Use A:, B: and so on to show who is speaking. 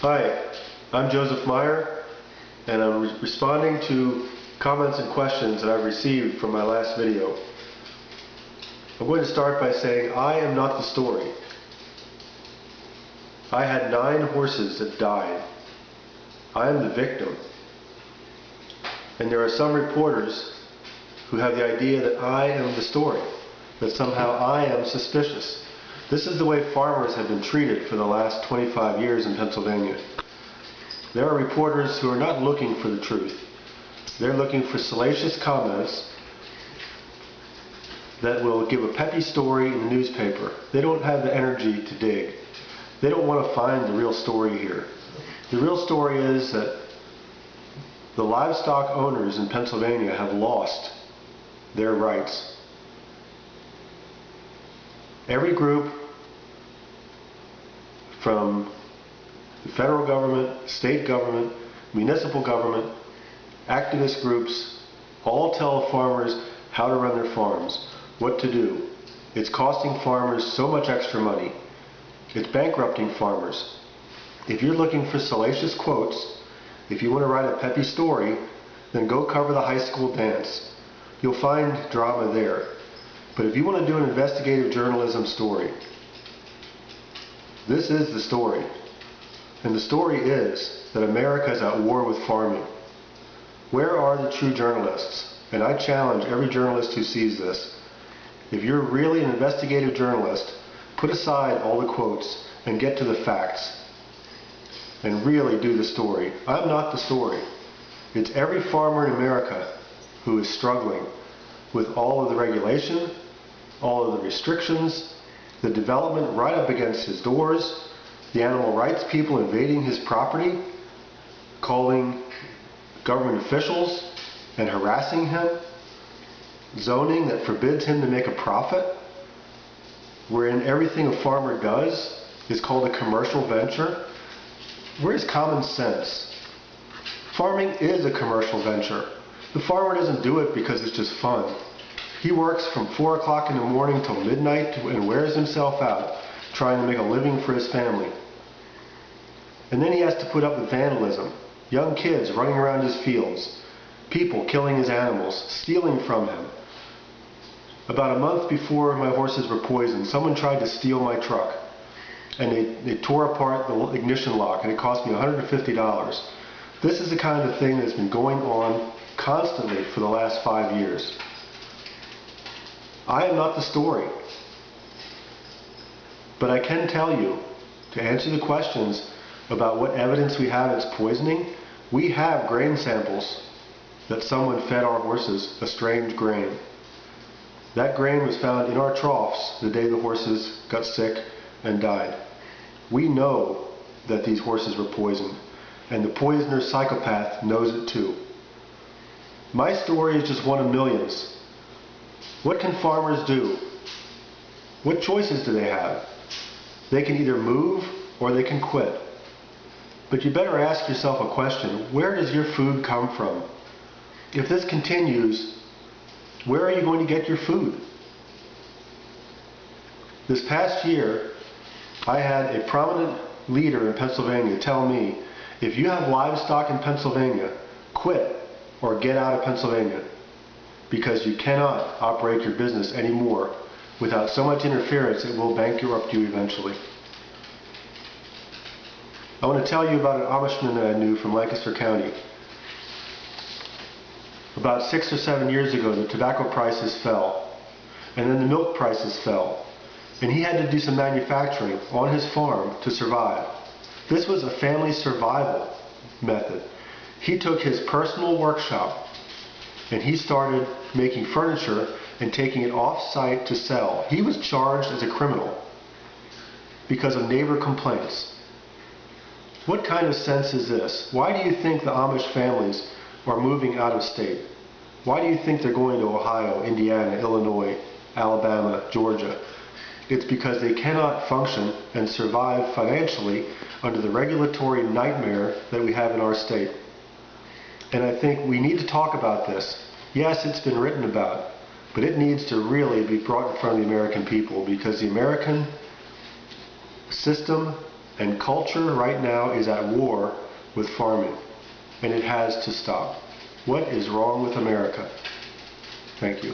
A: Hi, I'm Joseph Meyer, and I'm responding to comments and questions that I've received from my last video. I'm going to start by saying I am not the story. I had 9 horses that died. I am the victim. And there are some reporters who have the idea that I am the story, that somehow I am suspicious. This is the way farmers have been treated for the last 25 years in Pennsylvania. There are reporters who are not looking for the truth. They're looking for salacious comments that will give a peppy story in the newspaper. They don't have the energy to dig. They don't want to find the real story here. The real story is that the livestock owners in Pennsylvania have lost their rights. Every group from the federal government, state government, municipal government, activist groups, all tell farmers how to run their farms, what to do. It's costing farmers so much extra money. It's bankrupting farmers. If you're looking for salacious quotes, if you want to write a peppy story, then go cover the high school dance. You'll find drama there. But if you want to do an investigative journalism story, this is the story. And the story is that America is at war with farming. Where are the true journalists? And I challenge every journalist who sees this. If you're really an investigative journalist, put aside all the quotes and get to the facts. And really do the story. I'm not the story. It's every farmer in America who is struggling with all of the regulation, all of the restrictions, the development right up against his doors, the animal rights people invading his property, calling government officials and harassing him, zoning that forbids him to make a profit, wherein everything a farmer does is called a commercial venture. Where's common sense? Farming is a commercial venture. The farmer doesn't do it because it's just fun. He works from 4 o'clock in the morning till midnight and wears himself out trying to make a living for his family. And then he has to put up with vandalism. Young kids running around his fields. People killing his animals, stealing from him. About a month before my horses were poisoned, someone tried to steal my truck. And they tore apart the ignition lock, and it cost me $150. This is the kind of thing that's been going on constantly for the last 5 years. I am not the story. But I can tell you, to answer the questions about what evidence we have it's poisoning, we have grain samples that someone fed our horses a strange grain. That grain was found in our troughs the day the horses got sick and died. We know that these horses were poisoned, and the poisoner psychopath knows it too. My story is just one of millions. What can farmers do? What choices do they have? They can either move or they can quit. But you better ask yourself a question. Where does your food come from? If this continues, where are you going to get your food? This past year, I had a prominent leader in Pennsylvania tell me, if you have livestock in Pennsylvania, quit or get out of Pennsylvania, because you cannot operate your business anymore without so much interference it will bankrupt you eventually. I want to tell you about an Amishman that I knew from Lancaster County. About 6 or 7 years ago, the tobacco prices fell, and then the milk prices fell, and he had to do some manufacturing on his farm to survive. This was a family survival method. He took his personal workshop and he started making furniture and taking it off-site to sell. He was charged as a criminal because of neighbor complaints. What kind of sense is this? Why do you think the Amish families are moving out of state? Why do you think they're going to Ohio, Indiana, Illinois, Alabama, Georgia? It's because they cannot function and survive financially under the regulatory nightmare that we have in our state. And I think we need to talk about this. Yes, it's been written about, but it needs to really be brought in front of the American people, because the American system And culture right now is at war with farming. And it has to stop. What is wrong with America? Thank you.